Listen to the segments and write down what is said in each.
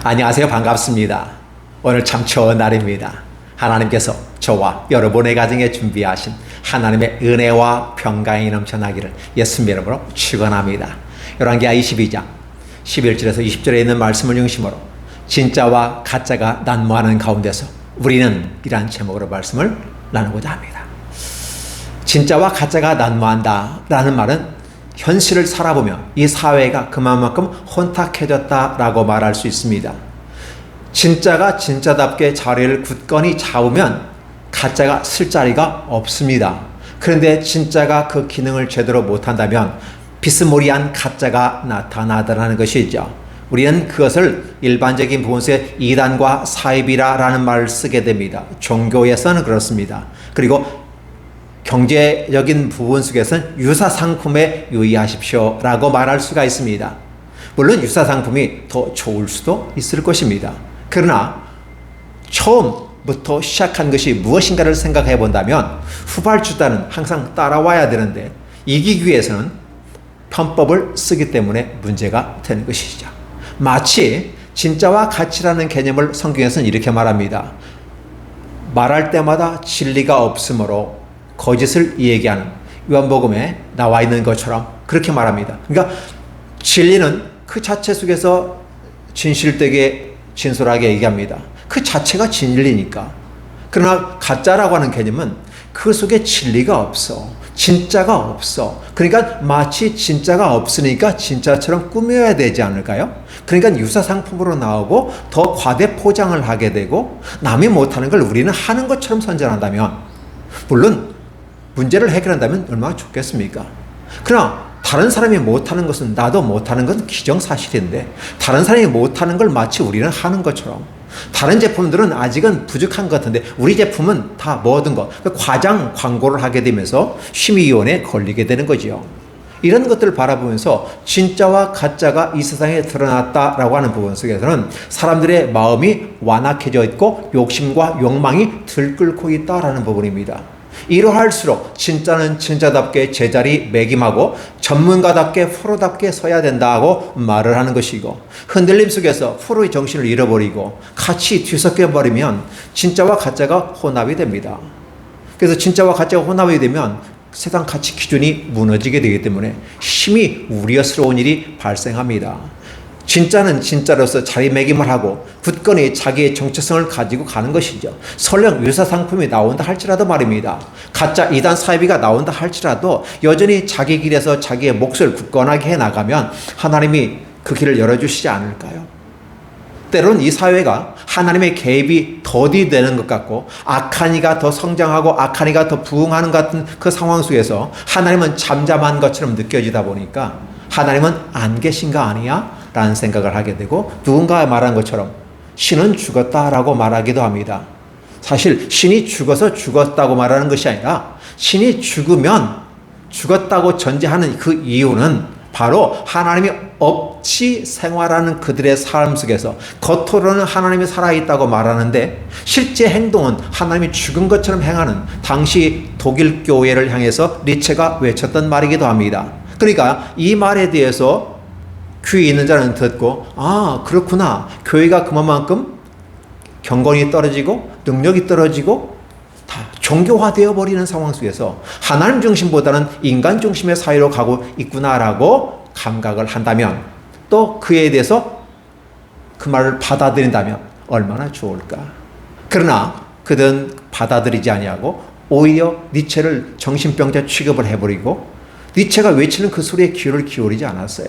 안녕하세요. 반갑습니다. 오늘 참 좋은 날입니다. 하나님께서 저와 여러분의 가정에 준비하신 하나님의 은혜와 평강이 넘쳐나기를 예수님 이름으로 축원합니다. 열왕기하 22장 11절에서 20절에 있는 말씀을 중심으로 진짜와 가짜가 난무하는 가운데서 우리는 이러한 제목으로 말씀을 나누고자 합니다. 진짜와 가짜가 난무한다 라는 말은 현실을 살아보면 이 사회가 그만큼 혼탁해졌다라고 말할 수 있습니다. 진짜가 진짜답게 자리를 굳건히 잡으면 가짜가 쓸 자리가 없습니다. 그런데 진짜가 그 기능을 제대로 못한다면 비스무리한 가짜가 나타나더라는 것이죠. 우리는 그것을 일반적인 부분에서 이단과 사이비라라는 말을 쓰게 됩니다. 종교에서는 그렇습니다. 그리고 경제적인 부분 속에서는 유사상품에 유의하십시오 라고 말할 수가 있습니다. 물론 유사상품이 더 좋을 수도 있을 것입니다. 그러나 처음부터 시작한 것이 무엇인가를 생각해 본다면 후발주자는 항상 따라와야 되는데 이기기 위해서는 편법을 쓰기 때문에 문제가 되는 것이죠. 마치 진짜와 가치라는 개념을 성경에서는 이렇게 말합니다. 말할 때마다 진리가 없으므로 거짓을 얘기하는 요한복음에 나와 있는 것처럼 그렇게 말합니다. 그러니까 진리는 그 자체 속에서 진실되게 진솔하게 얘기합니다. 그 자체가 진리니까. 그러나 가짜라고 하는 개념은 그 속에 진리가 없어. 진짜가 없어. 그러니까 마치 진짜가 없으니까 진짜처럼 꾸며야 되지 않을까요? 그러니까 유사상품으로 나오고 더 과대 포장을 하게 되고 남이 못하는 걸 우리는 하는 것처럼 선전한다면 물론 문제를 해결한다면 얼마나 좋겠습니까? 그러나 다른 사람이 못하는 것은 나도 못하는 건 기정사실인데 다른 사람이 못하는 걸 마치 우리는 하는 것처럼 다른 제품들은 아직은 부족한 것 같은데 우리 제품은 다 모든 것 과장 광고를 하게 되면서 심의위원회에 걸리게 되는 거지요. 이런 것들을 바라보면서 진짜와 가짜가 이 세상에 드러났다라고 하는 부분 속에서는 사람들의 마음이 완악해져 있고 욕심과 욕망이 들끓고 있다라는 부분입니다. 이러할수록 진짜는 진짜답게 제자리 매김하고 전문가답게 프로답게 서야 된다고 말을 하는 것이고 흔들림 속에서 프로의 정신을 잃어버리고 같이 뒤섞여 버리면 진짜와 가짜가 혼합이 됩니다. 그래서 진짜와 가짜가 혼합이 되면 세상 가치 기준이 무너지게 되기 때문에 심히 우려스러운 일이 발생합니다. 진짜는 진짜로서 자리매김을 하고 굳건히 자기의 정체성을 가지고 가는 것이죠. 설령 유사상품이 나온다 할지라도 말입니다. 가짜 이단 사이비가 나온다 할지라도 여전히 자기 길에서 자기의 몫을 굳건하게 해나가면 하나님이 그 길을 열어주시지 않을까요? 때로는 이 사회가 하나님의 개입이 더디되는 것 같고 악한 이가 더 성장하고 악한 이가 더 부흥하는 것 같은 그 상황 속에서 하나님은 잠잠한 것처럼 느껴지다 보니까 하나님은 안 계신가 아니야? 라는 생각을 하게 되고 누군가 말한 것처럼 신은 죽었다라고 말하기도 합니다. 사실 신이 죽어서 죽었다고 말하는 것이 아니라 신이 죽으면 죽었다고 전제하는 그 이유는 바로 하나님이 없이 생활하는 그들의 삶 속에서 겉으로는 하나님이 살아있다고 말하는데 실제 행동은 하나님이 죽은 것처럼 행하는 당시 독일 교회를 향해서 니체가 외쳤던 말이기도 합니다. 그러니까 이 말에 대해서 귀에 있는 자는 듣고 아 그렇구나 교회가 그만큼 경건이 떨어지고 능력이 떨어지고 다 종교화되어 버리는 상황 속에서 하나님 중심보다는 인간 중심의 사회로 가고 있구나라고 감각을 한다면 또 그에 대해서 그 말을 받아들인다면 얼마나 좋을까. 그러나 그들은 받아들이지 아니하고 오히려 니체를 정신병자 취급을 해버리고 니체가 외치는 그 소리에 귀를 기울이지 않았어요.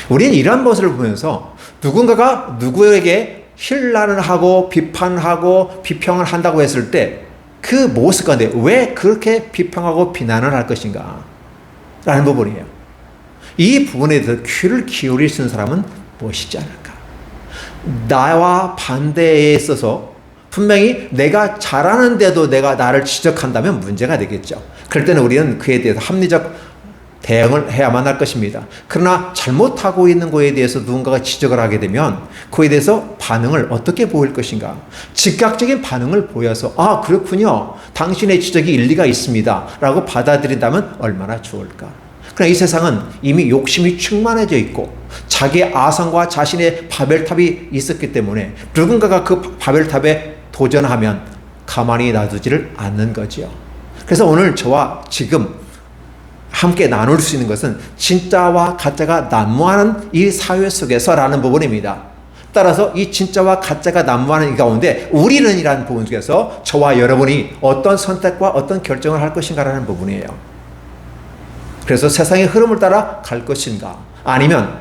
우리는 이런 모습을 보면서 누군가가 누구에게 힐난을 하고 비판하고 비평을 한다고 했을 때 그 모습 가운데 왜 그렇게 비평하고 비난을 할 것인가 라는 부분이에요. 이 부분에 대해서 귀를 기울일 수 있는 사람은 무엇이지 않을까. 나와 반대에 있어서 분명히 내가 잘하는데도 내가 나를 지적한다면 문제가 되겠죠. 그럴 때는 우리는 그에 대해서 합리적 대응을 해야만 할 것입니다. 그러나 잘못하고 있는 것에 대해서 누군가가 지적을 하게 되면 그에 대해서 반응을 어떻게 보일 것인가. 즉각적인 반응을 보여서 아 그렇군요. 당신의 지적이 일리가 있습니다. 라고 받아들인다면 얼마나 좋을까. 그러나 이 세상은 이미 욕심이 충만해져 있고 자기의 아상과 자신의 바벨탑이 있었기 때문에 누군가가 그 바벨탑에 도전하면 가만히 놔두지를 않는 거지요. 그래서 오늘 저와 지금 함께 나눌 수 있는 것은 진짜와 가짜가 난무하는 이 사회 속에서라는 부분입니다. 따라서 이 진짜와 가짜가 난무하는 이 가운데 우리는이라는 부분 속에서 저와 여러분이 어떤 선택과 어떤 결정을 할 것인가라는 부분이에요. 그래서 세상의 흐름을 따라 갈 것인가 아니면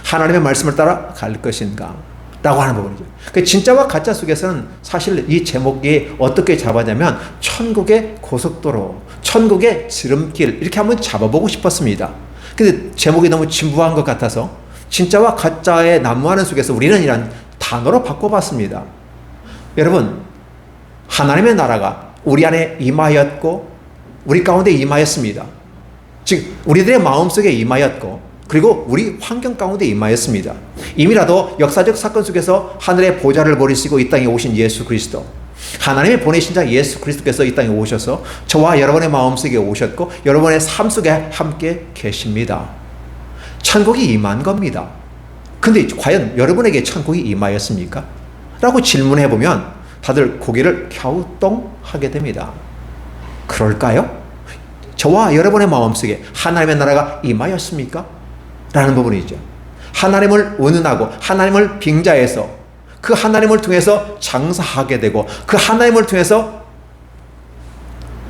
하나님의 말씀을 따라 갈 것인가 라고 하는 부분이죠. 그 진짜와 가짜 속에서는 사실 이 제목이 어떻게 잡았냐면 천국의 고속도로, 천국의 지름길 이렇게 한번 잡아보고 싶었습니다. 근데 제목이 너무 진부한 것 같아서 진짜와 가짜의 난무하는 속에서 우리는 이란 단어로 바꿔봤습니다. 여러분, 하나님의 나라가 우리 안에 임하였고 우리 가운데 임하였습니다. 즉 우리들의 마음속에 임하였고 그리고 우리 환경 가운데 임하였습니다. 이미라도 역사적 사건 속에서 하늘의 보좌를 버리시고 이 땅에 오신 예수 그리스도, 하나님의 보내신 자 예수 그리스도께서 이 땅에 오셔서 저와 여러분의 마음속에 오셨고 여러분의 삶 속에 함께 계십니다. 천국이 임한 겁니다. 근데 과연 여러분에게 천국이 임하였습니까? 라고 질문해보면 다들 고개를 갸우뚱하게 됩니다. 그럴까요? 저와 여러분의 마음속에 하나님의 나라가 임하였습니까? 라는 부분이죠. 하나님을 의논하고 하나님을 빙자해서 그 하나님을 통해서 장사하게 되고 그 하나님을 통해서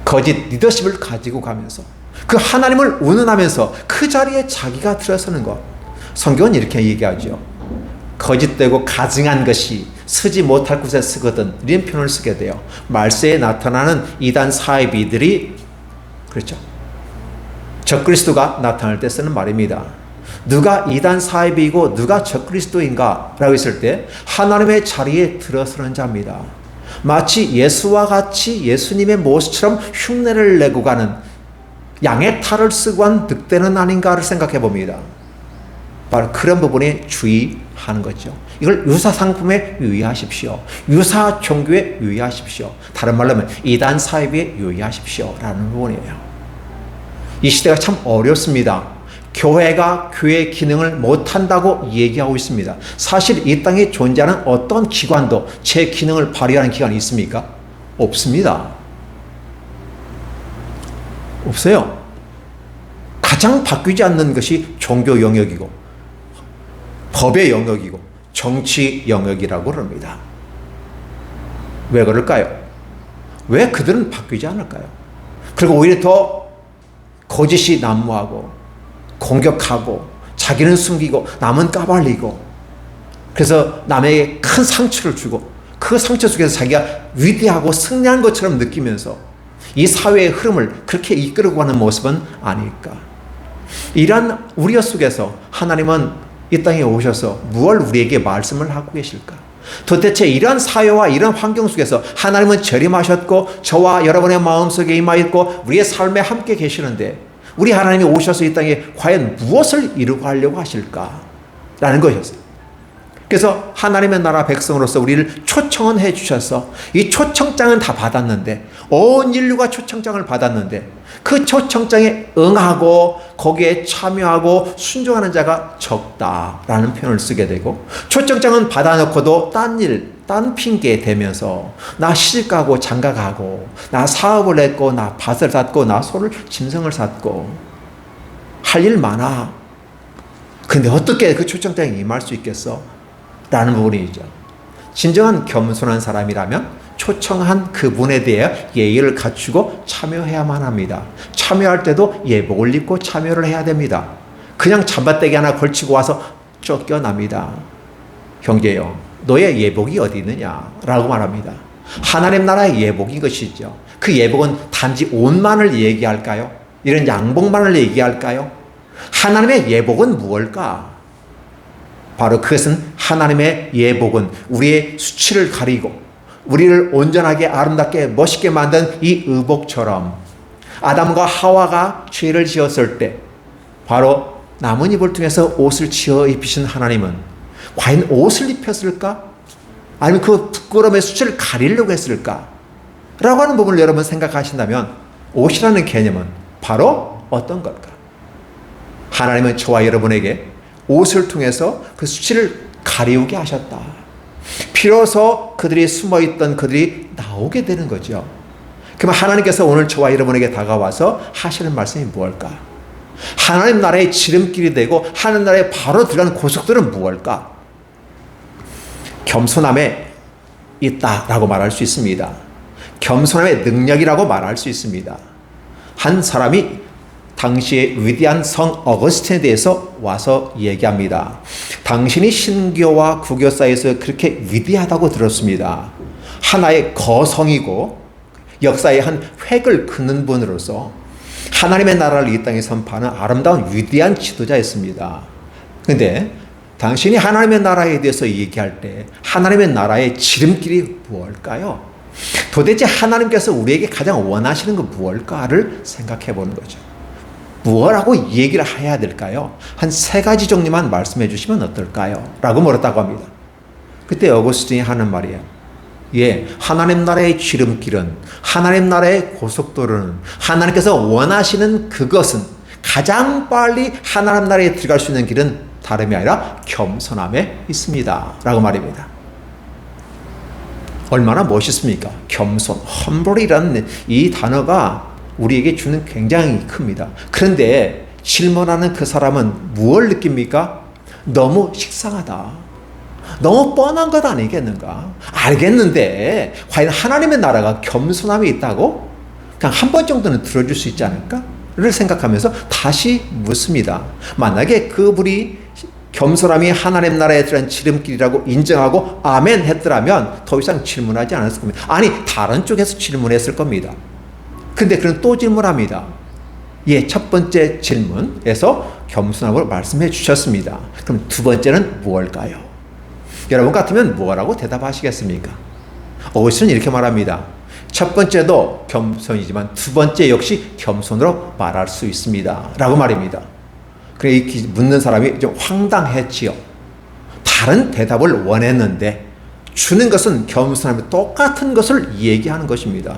거짓 리더십을 가지고 가면서 그 하나님을 의논하면서 그 자리에 자기가 들어서는 것. 성경은 이렇게 얘기하죠. 거짓되고 가증한 것이 쓰지 못할 곳에 쓰거든 이런 표현을 쓰게 돼요. 말세에 나타나는 이단 사이비들이 그렇죠. 적그리스도가 나타날 때 쓰는 말입니다. 누가 이단 사이비이고 누가 적그리스도인가 라고 했을 때 하나님의 자리에 들어서는 자입니다. 마치 예수와 같이 예수님의 모습처럼 흉내를 내고 가는 양의 탈을 쓰고 한 늑대는 아닌가를 생각해 봅니다. 바로 그런 부분에 주의하는 거죠. 이걸 유사 상품에 유의하십시오. 유사 종교에 유의하십시오. 다른 말로 하면 이단 사이비에 유의하십시오 라는 부분이에요. 이 시대가 참 어렵습니다. 교회가 교회의 기능을 못한다고 얘기하고 있습니다. 사실 이 땅에 존재하는 어떤 기관도 제 기능을 발휘하는 기관이 있습니까? 없습니다. 없어요. 가장 바뀌지 않는 것이 종교 영역이고 법의 영역이고 정치 영역이라고 합니다. 왜 그럴까요? 왜 그들은 바뀌지 않을까요? 그리고 오히려 더 거짓이 난무하고 공격하고 자기는 숨기고 남은 까발리고 그래서 남에게 큰 상처를 주고 그 상처 속에서 자기가 위대하고 승리한 것처럼 느끼면서 이 사회의 흐름을 그렇게 이끌고 가는 모습은 아닐까. 이러한 우려 속에서 하나님은 이 땅에 오셔서 무엇을 우리에게 말씀을 하고 계실까? 도대체 이러한 사회와 이러한 환경 속에서 하나님은 재림하셨고 저와 여러분의 마음속에 임하였고 우리의 삶에 함께 계시는데 우리 하나님이 오셔서 이 땅에 과연 무엇을 이루고 하려고 하실까? 라는 것이었어요. 그래서 하나님의 나라 백성으로서 우리를 초청은 해 주셔서 이 초청장은 다 받았는데 온 인류가 초청장을 받았는데 그 초청장에 응하고 거기에 참여하고 순종하는 자가 적다라는 표현을 쓰게 되고 초청장은 받아놓고도 딴 핑계 대면서 나 시집가고 장가가고 나 사업을 했고 나 밭을 샀고 나 소를 짐승을 샀고 할 일 많아. 근데 어떻게 그 초청장에 임할 수 있겠어? 라는 부분이죠. 진정한 겸손한 사람이라면 초청한 그분에 대해 예의를 갖추고 참여해야만 합니다. 참여할 때도 예복을 입고 참여를 해야 됩니다. 그냥 잠바떼기 하나 걸치고 와서 쫓겨납니다. 형제여, 너의 예복이 어디 있느냐? 라고 말합니다. 하나님 나라의 예복인 것이죠. 그 예복은 단지 옷만을 얘기할까요? 이런 양복만을 얘기할까요? 하나님의 예복은 무엇일까? 바로 그것은 하나님의 예복은 우리의 수치를 가리고 우리를 온전하게 아름답게 멋있게 만든 이 의복처럼 아담과 하와가 죄를 지었을 때 바로 나뭇잎을 통해서 옷을 지어 입히신 하나님은 과연 옷을 입혔을까? 아니면 그 부끄러움의 수치를 가리려고 했을까? 라고 하는 부분을 여러분 생각하신다면 옷이라는 개념은 바로 어떤 걸까? 바로 하나님의 예복인 것이죠. 그 예복은 단지 옷만을 얘기할까요? 이런 양복만을 얘기할까요? 하나님의 예복은 무엇일까? 바로 그것은 하나님의 예복은 우리의 수치를 가리고 우리를 온전하게 아름답게 멋있게 만든 이 의복처럼 아담과 하와가 죄를 지었을 때 바로 나뭇잎을 통해서 옷을 지어 입히신 하나님은 과연 옷을 입혔을까? 라고 하는 부분을 여러분 생각하신다면 옷이라는 개념은 바로 어떤 걸까? 하나님은 저와 여러분에게 옷을 통해서 그 수치를 가리우게 하셨다. 비로소 그들이 숨어있던 그들이 나오게 되는 거죠. 그러면 하나님께서 오늘 저와 여러분에게 다가와서 하시는 말씀이 무엇일까? 하나님 나라의 지름길이 되고 하나님 나라에 바로 들어가는 고속들은 무엇일까? 겸손함에 있다라고 말할 수 있습니다. 겸손함의 능력이라고 말할 수 있습니다. 한 사람이 당시의 위대한 성 어거스틴에 대해서 와서 얘기합니다. 당신이 신교와 구교 사이에서 그렇게 위대하다고 들었습니다. 하나의 거성이고 역사의 한 획을 그는 분으로서 하나님의 나라를 이 땅에 선포하는 아름다운 위대한 지도자였습니다. 그런데 당신이 하나님의 나라에 대해서 얘기할 때 하나님의 나라의 지름길이 무엇일까요? 도대체 하나님께서 우리에게 가장 원하시는 건 무엇일까를 생각해 보는 거죠. 무엇라고 얘기를 해야 될까요? 한 3가지 정도만 말씀해 주시면 어떨까요? 라고 물었다고 합니다. 그때 어거스틴이 하는 말이에요. 예, 하나님 나라의 지름길은, 하나님 나라의 고속도로는, 하나님께서 원하시는 그것은, 가장 빨리 하나님 나라에 들어갈 수 있는 길은 다름이 아니라 겸손함에 있습니다. 라고 말입니다. 얼마나 멋있습니까? 겸손, humble이라는 이 단어가 우리에게 주는 굉장히 큽니다. 그런데 질문하는 그 사람은 무엇을 느낍니까? 너무 식상하다. 너무 뻔한 것 아니겠는가? 알겠는데 과연 하나님의 나라가 겸손함이 있다고? 그냥 한 번 정도는 들어줄 수 있지 않을까? 를 생각하면서 다시 묻습니다. 만약에 그분이 겸손함이 하나님 나라에 들어간 지름길이라고 인정하고 아멘 했더라면 더 이상 질문하지 않았을 겁니다. 아니, 다른 쪽에서 질문했을 겁니다. 근데 그는 또 질문합니다. 예, 첫 번째 질문에서 겸손함을 말씀해 주셨습니다. 그럼 두 번째는 무엇일까요? 여러분 같으면 뭐라고 대답하시겠습니까? 어거스틴은 이렇게 말합니다. 첫 번째도 겸손이지만 두 번째 역시 겸손으로 말할 수 있습니다. 라고 말입니다. 그래, 묻는 사람이 좀 황당했지요. 다른 대답을 원했는데 주는 것은 겸손함이 똑같은 것을 얘기하는 것입니다.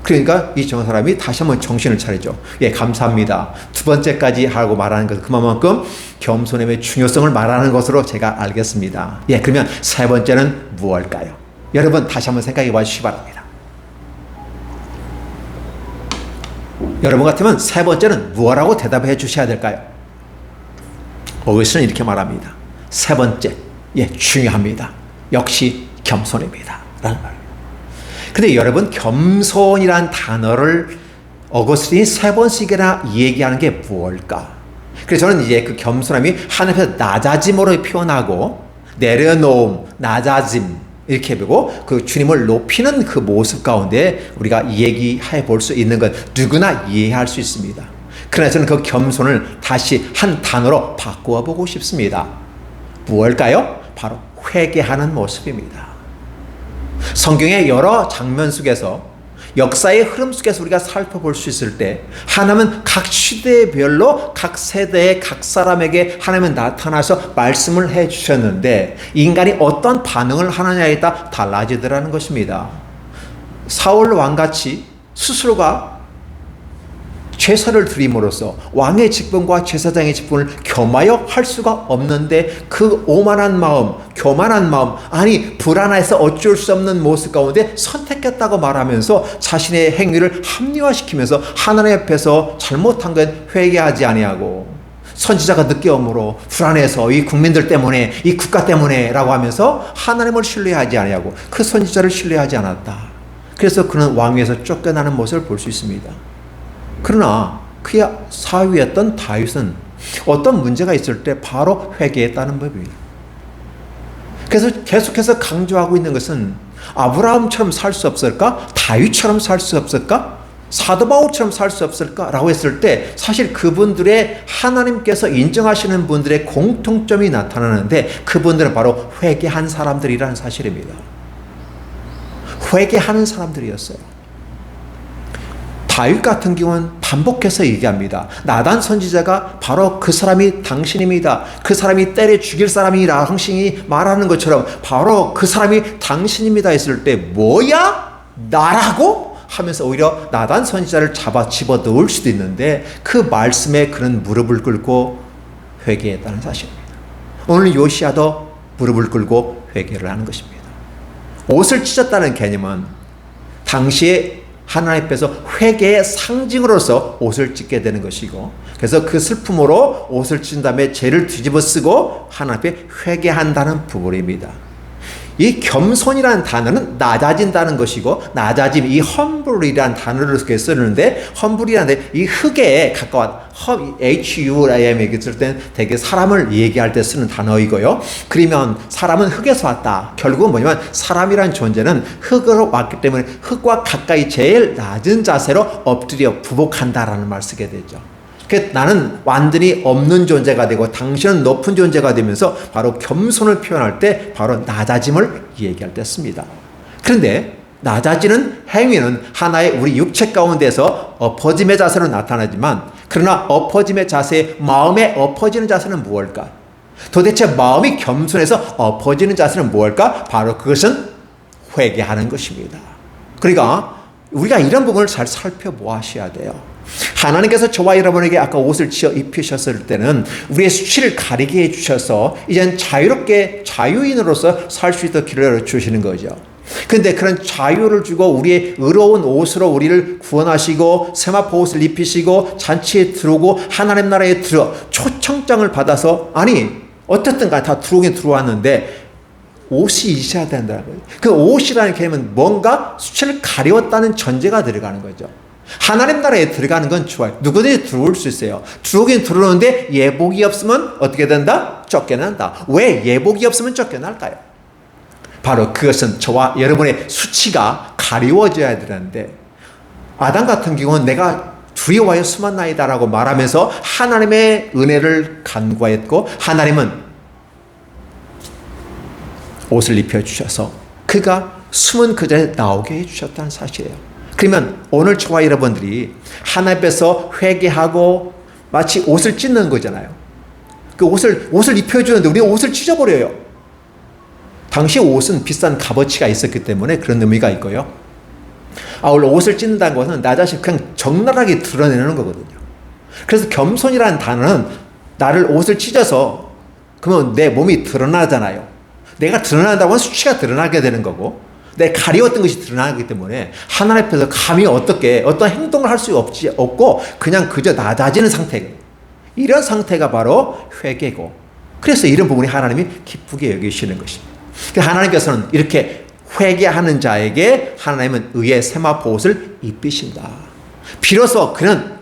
그러니까 이 사람이 다시 한번 정신을 차리죠. 예, 감사합니다. 두 번째까지 하고 말하는 것, 그만큼 겸손함의 중요성을 말하는 것으로 제가 알겠습니다. 예, 그러면 세 번째는 무엇일까요? 여러분 다시 한번 생각해 보시기 바랍니다. 여러분 같으면 세 번째는 무엇라고 대답해 주셔야 될까요? 어거스틴은 이렇게 말합니다. 세 번째, 예, 중요합니다. 역시 겸손입니다. 라는 말. 근데 여러분, 겸손이란 단어를 어거스틴이 3번씩이나 얘기하는 게 무엇일까? 그래서 저는 이제 그 겸손함이 하나님 앞에서 낮아짐으로 표현하고 내려놓음, 낮아짐 이렇게 보고 그 주님을 높이는 그 모습 가운데 우리가 얘기해 볼 수 있는 것 누구나 이해할 수 있습니다. 그러나 저는 그 겸손을 다시 한 단어로 바꾸어 보고 싶습니다. 무엇일까요? 바로 회개하는 모습입니다. 성경의 여러 장면 속에서 역사의 흐름 속에서 우리가 살펴볼 수 있을 때 하나님은 각 시대별로 각 세대의 각 사람에게 하나님은 나타나서 말씀을 해주셨는데 인간이 어떤 반응을 하느냐에 따라 달라지더라는 것입니다. 사울 왕같이 스스로가 제사를 드림으로써 왕의 직분과 제사장의 직분을 겸하여 할 수가 없는데 그 오만한 마음, 교만한 마음, 아니 불안해서 어쩔 수 없는 모습 가운데 선택했다고 말하면서 자신의 행위를 합리화시키면서 하나님 앞에서 잘못한 건 회개하지 아니하고 선지자가 늦게 오므로 불안해서 이 국민들 때문에 이 국가 때문에 라고 하면서 하나님을 신뢰하지 아니하고 그 선지자를 신뢰하지 않았다. 그래서 그는 왕위에서 쫓겨나는 모습을 볼 수 있습니다. 그러나 그의 사위였던 다윗은 어떤 문제가 있을 때 바로 회개했다는 법입니다. 그래서 계속해서 강조하고 있는 것은 아브라함처럼 살 수 없을까? 다윗처럼 살 수 없을까? 사도 바울처럼 살 수 없을까? 라고 했을 때 사실 그분들의 하나님께서 인정하시는 분들의 공통점이 나타나는데 그분들은 바로 회개한 사람들이라는 사실입니다. 회개하는 사람들이었어요. 다윗 같은 경우는 반복해서 얘기합니다. 나단 선지자가 바로 그 사람이 당신입니다. 그 사람이 때려 죽일 사람이라 당신이 말하는 것처럼 바로 그 사람이 당신입니다 했을 때 뭐야? 나라고? 하면서 오히려 나단 선지자를 잡아 집어넣을 수도 있는데 그 말씀에 그는 무릎을 꿇고 회개했다는 사실입니다. 오늘 요시야도 무릎을 꿇고 회개를 하는 것입니다. 옷을 찢었다는 개념은 당시에 하나님 앞에서 회개의 상징으로서 옷을 찢게 되는 것이고, 그래서 그 슬픔으로 옷을 찢은 다음에 죄를 뒤집어 쓰고 하나님 앞에 회개한다는 부분입니다. 이 겸손이라는 단어는 낮아진다는 것이고, 낮아짐, 이 humble이라는 단어를 쓰는데, humble이라는 이 흙에 가까운 HULIM에 있을 때는 되게 사람을 얘기할 때 쓰는 단어이고요. 그러면 사람은 흙에서 왔다. 결국은 뭐냐면 사람이란 존재는 흙으로 왔기 때문에 흙과 가까이 제일 낮은 자세로 엎드려 부복한다라는 말을 쓰게 되죠. 나는 완전히 없는 존재가 되고 당신은 높은 존재가 되면서 바로 겸손을 표현할 때 바로 낮아짐을 얘기할 때 씁니다. 그런데 낮아지는 행위는 하나의 우리 육체 가운데서 엎어짐의 자세로 나타나지만, 그러나 엎어짐의 자세, 마음에 엎어지는 자세는 무엇일까? 도대체 마음이 겸손해서 엎어지는 자세는 무엇일까? 바로 그것은 회개하는 것입니다. 그러니까 우리가 이런 부분을 잘 살펴보아야 돼요. 하나님께서 저와 여러분에게 아까 옷을 지어 입히셨을 때는 우리의 수치를 가리게 해주셔서 이젠 자유롭게 자유인으로서 살 수 있도록 길을 열어주시는 거죠. 그런데 그런 자유를 주고 우리의 의로운 옷으로 우리를 구원하시고 세마포 옷을 입히시고 잔치에 들어오고 하나님 나라에 들어 초청장을 받아서, 아니 어쨌든 간에 다 들어오긴 들어왔는데 옷이 있어야 된다는 거예요. 그 옷이라는 개념은 뭔가 수치를 가리웠다는 전제가 들어가는 거죠. 하나님 나라에 들어가는 건 좋아요. 누구든지 들어올 수 있어요. 들어오긴 들어오는데 예복이 없으면 어떻게 된다? 쫓겨난다. 왜 예복이 없으면 쫓겨날까요? 바로 그것은 저와 여러분의 수치가 가리워져야 되는데, 아담 같은 경우는 내가 두려워하여 숨었나이다라고 말하면서 하나님의 은혜를 간구했고, 하나님은 옷을 입혀주셔서 그가 숨은 그 자리에 나오게 해주셨다는 사실이에요. 그러면 오늘 저와 여러분들이 하나님 앞에서 회개하고 마치 옷을 찢는 거잖아요. 그 옷을 입혀주는데 우리가 옷을 찢어버려요. 당시 옷은 비싼 값어치가 있었기 때문에 그런 의미가 있고요. 원래 옷을 찢는다는 것은 나 자신 그냥 적나라하게 드러내는 거거든요. 그래서 겸손이라는 단어는 나를 옷을 찢어서 그러면 내 몸이 드러나잖아요. 내가 드러난다고 하면 수치가 드러나게 되는 거고, 내 가리웠던 것이 드러나기 때문에 하나님 앞에서 감히 어떤 행동을 할 수 없고 그냥 그저 낮아지는 상태, 이런 상태가 바로 회개고, 그래서 이런 부분이 하나님이 기쁘게 여기시는 것입니다. 하나님께서는 이렇게 회개하는 자에게 하나님은 의의 세마포 옷을 입히신다. 비로소 그는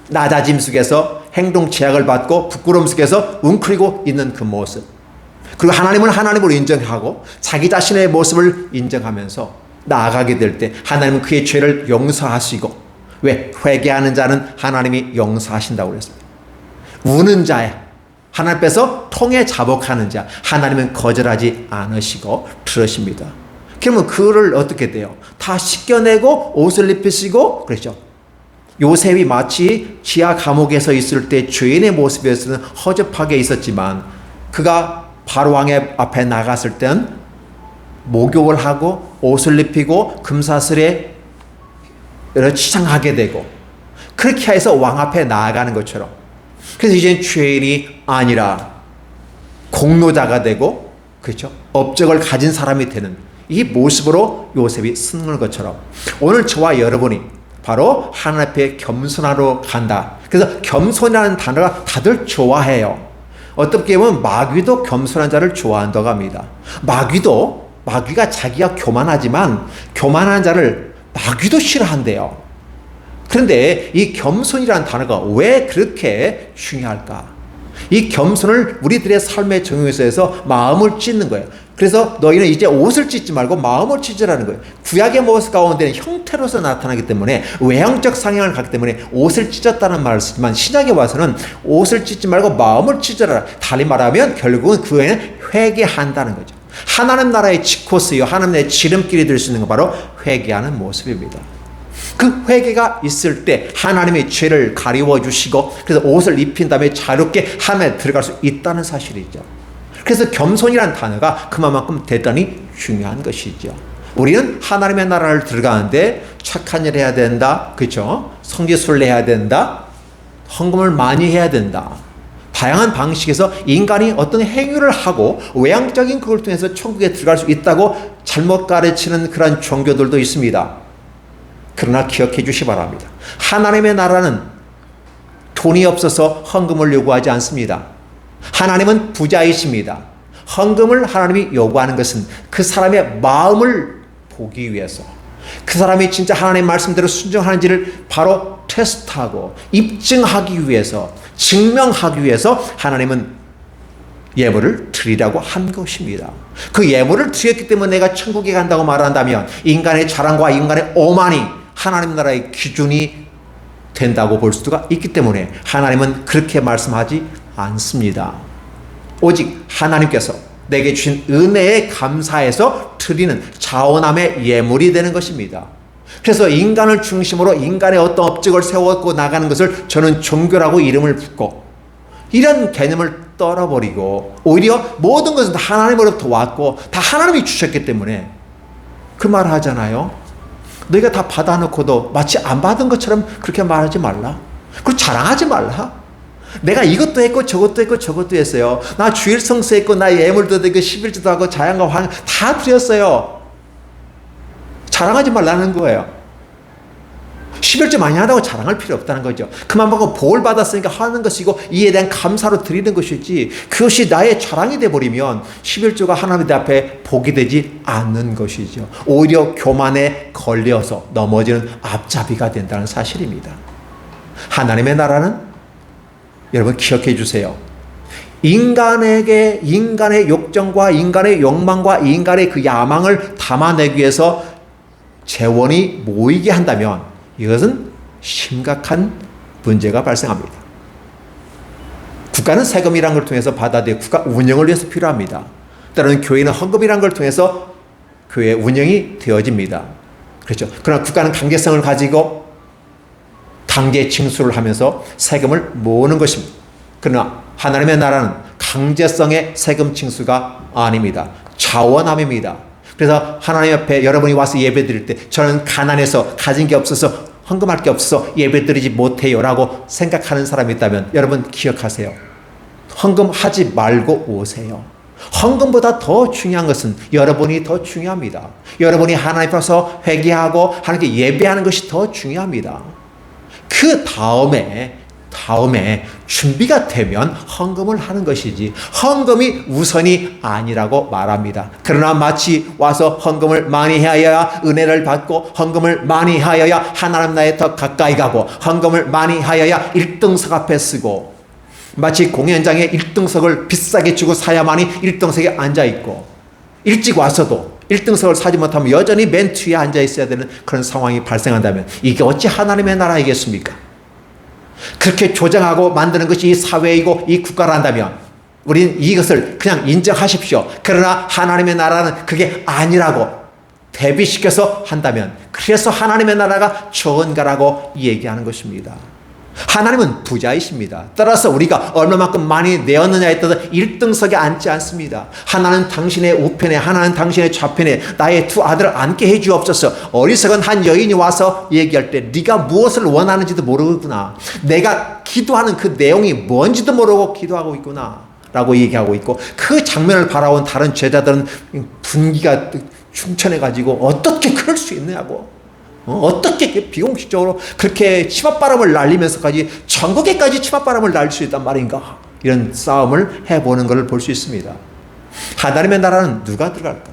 낮아짐 속에서 행동 제약을 받고 부끄러움 속에서 웅크리고 있는 그 모습, 그리고 하나님을 하나님으로 인정하고 자기 자신의 모습을 인정하면서 나아가게 될 때 하나님은 그의 죄를 용서하시고, 왜? 회개하는 자는 하나님이 용서하신다고 그랬습니다. 우는 자야, 하나님 앞에서 통해 자복하는 자, 하나님은 거절하지 않으시고 들으십니다. 그러면 그를 어떻게 돼요? 다 씻겨내고 옷을 입히시고, 그렇죠. 요셉이 마치 지하 감옥에서 있을 때 죄인의 모습에서는 허접하게 있었지만 그가 바로 왕의 앞에 나갔을 땐 목욕을 하고 옷을 입히고 금사슬에 치장하게 되고, 그렇게 해서 왕 앞에 나아가는 것처럼, 그래서 이제는 죄인이 아니라 공로자가 되고, 그렇죠, 업적을 가진 사람이 되는 이 모습으로 요셉이 쓰는 것처럼 오늘 저와 여러분이 바로 하나님 앞에 겸손하러 간다. 그래서 겸손이라는 단어가 다들 좋아해요. 어떻게 보면 마귀도 겸손한 자를 좋아한다고 합니다. 마귀가 자기가 교만하지만 교만한 자를 마귀도 싫어한대요. 그런데 이 겸손이라는 단어가 왜 그렇게 중요할까? 이 겸손을 우리들의 삶의 정의에서 마음을 찢는 거예요. 그래서 너희는 이제 옷을 찢지 말고 마음을 찢으라는 거예요. 구약의 모습 가운데는 형태로서 나타나기 때문에 외형적 상향을 갖기 때문에 옷을 찢었다는 말을 쓰지만, 신약에 와서는 옷을 찢지 말고 마음을 찢으라. 달리 말하면 결국은 그 외에는 회개한다는 거죠. 하나님 나라의 치코스요, 하나님의 지름길이 될 수 있는 건 바로 회개하는 모습입니다. 그 회개가 있을 때 하나님의 죄를 가리워 주시고, 그래서 옷을 입힌 다음에 자유롭게 하나님에 들어갈 수 있다는 사실이죠. 그래서 겸손이라는 단어가 그만큼 대단히 중요한 것이죠. 우리는 하나님의 나라를 들어가는데 착한 일 해야 된다. 그렇죠? 성지순례 해야 된다. 헌금을 많이 해야 된다. 다양한 방식에서 인간이 어떤 행위를 하고 외향적인 그걸 통해서 천국에 들어갈 수 있다고 잘못 가르치는 그런 종교들도 있습니다. 그러나 기억해 주시 바랍니다. 하나님의 나라는 돈이 없어서 헌금을 요구하지 않습니다. 하나님은 부자이십니다. 헌금을 하나님이 요구하는 것은 그 사람의 마음을 보기 위해서, 그 사람이 진짜 하나님의 말씀대로 순종하는지를 바로 테스트하고 입증하기 위해서, 증명하기 위해서 하나님은 예물을 드리라고 한 것입니다. 그 예물을 드렸기 때문에 내가 천국에 간다고 말한다면 인간의 자랑과 인간의 오만이 하나님 나라의 기준이 된다고 볼 수가 있기 때문에 하나님은 그렇게 말씀하지 않습니다. 오직 하나님께서 내게 주신 은혜에 감사해서 드리는 자원함의 예물이 되는 것입니다. 그래서 인간을 중심으로 인간의 어떤 업적을 세워갖고 나가는 것을 저는 종교라고 이름을 붙고, 이런 개념을 떨어버리고 오히려 모든 것은 다 하나님으로부터 왔고 다 하나님이 주셨기 때문에 그 말 하잖아요. 너희가 다 받아놓고도 마치 안 받은 것처럼 그렇게 말하지 말라. 그리고 자랑하지 말라. 내가 이것도 했고 저것도 했고 저것도 했어요. 나 주일 성수했고 나 예물도 드리고 11조도 하고 자양과 환 다 드렸어요. 자랑하지 말라는 거예요. 11조 많이 한다고 자랑할 필요 없다는 거죠. 그만 보고 복을 받았으니까 하는 것이고 이에 대한 감사로 드리는 것이지, 그것이 나의 자랑이 돼버리면 11조가 하나님 앞에 복이 되지 않는 것이죠. 오히려 교만에 걸려서 넘어지는 앞잡이가 된다는 사실입니다. 하나님의 나라는 여러분 기억해 주세요. 인간에게 인간의 욕정과 인간의 욕망과 인간의 그 야망을 담아내기 위해서 재원이 모이게 한다면 이것은 심각한 문제가 발생합니다. 국가는 세금이라는 걸 통해서 받아들여 국가 운영을 위해서 필요합니다. 때로는 교회는 헌금이라는 걸 통해서 교회 운영이 되어집니다. 그렇죠. 그러나 국가는 강제성을 가지고 강제 징수를 하면서 세금을 모으는 것입니다. 그러나 하나님의 나라는 강제성의 세금 징수가 아닙니다. 자원함입니다. 그래서 하나님 앞에 여러분이 와서 예배 드릴 때 저는 가난해서 가진 게 없어서 헌금할 게 없어서 예배 드리지 못해요 라고 생각하는 사람이 있다면 여러분 기억하세요. 헌금하지 말고 오세요. 헌금보다 더 중요한 것은 여러분이 더 중요합니다. 여러분이 하나님 앞에서 회개하고 하나님께 예배하는 것이 더 중요합니다. 그 다음에 준비가 되면 헌금을 하는 것이지 헌금이 우선이 아니라고 말합니다. 그러나 마치 와서 헌금을 많이 하여야 은혜를 받고 헌금을 많이 하여야 하나님 나라에 더 가까이 가고 헌금을 많이 하여야 1등석 앞에 쓰고, 마치 공연장에 1등석을 비싸게 주고 사야만이 1등석에 앉아있고 일찍 와서도 1등석을 사지 못하면 여전히 맨 뒤에 앉아있어야 되는 그런 상황이 발생한다면 이게 어찌 하나님의 나라이겠습니까? 그렇게 조장하고 만드는 것이 이 사회이고 이 국가란다면 우리는 이것을 그냥 인정하십시오. 그러나 하나님의 나라는 그게 아니라고 대비시켜서 한다면 그래서 하나님의 나라가 좋은가라고 얘기하는 것입니다. 하나님은 부자이십니다. 따라서 우리가 얼마만큼 많이 내었느냐에 따라서 1등석에 앉지 않습니다. 하나는 당신의 우편에 하나는 당신의 좌편에 나의 두 아들을 앉게 해주옵소서. 어리석은 한 여인이 와서 얘기할 때 네가 무엇을 원하는지도 모르구나, 내가 기도하는 그 내용이 뭔지도 모르고 기도하고 있구나 라고 얘기하고 있고, 그 장면을 바라온 다른 제자들은 분기가 충천해가지고 어떻게 그럴 수 있느냐고, 어떻게 비공식적으로 그렇게 치맛바람을 날리면서까지 전국에까지 치맛바람을 날릴 수 있단 말인가, 이런 싸움을 해보는 것을 볼 수 있습니다. 하나님의 나라는 누가 들어갈까?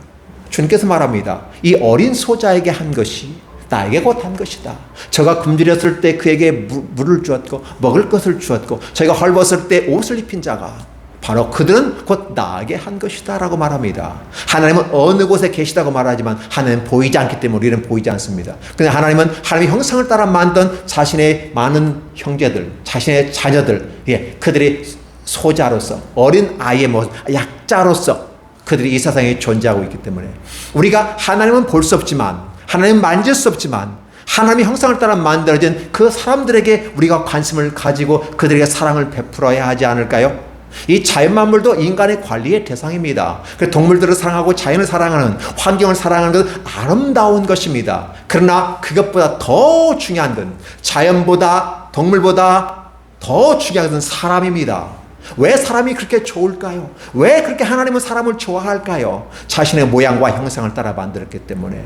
주님께서 말합니다. 이 어린 소자에게 한 것이 나에게 곧 한 것이다. 저가 굶주렸을 때 그에게 물을 주었고 먹을 것을 주었고 저희가 헐벗을 때 옷을 입힌 자가 바로 그들은 곧 나에게 한 것이다 라고 말합니다. 하나님은 어느 곳에 계시다고 말하지만 하나님은 보이지 않기 때문에 우리는 보이지 않습니다. 그런데 하나님은 하나님의 형상을 따라 만든 자신의 많은 형제들, 자신의 자녀들, 그들이 소자로서, 어린 아이의 모습, 약자로서 그들이 이 세상에 존재하고 있기 때문에 우리가 하나님은 볼 수 없지만, 하나님은 만질 수 없지만 하나님의 형상을 따라 만들어진 그 사람들에게 우리가 관심을 가지고 그들에게 사랑을 베풀어야 하지 않을까요? 이 자연 만물도 인간의 관리의 대상입니다. 동물들을 사랑하고 자연을 사랑하는, 환경을 사랑하는 것은 아름다운 것입니다. 그러나 그것보다 더 중요한 건 자연보다 동물보다 더 중요한 것은 사람입니다. 왜 사람이 그렇게 좋을까요? 왜 그렇게 하나님은 사람을 좋아할까요? 자신의 모양과 형상을 따라 만들었기 때문에.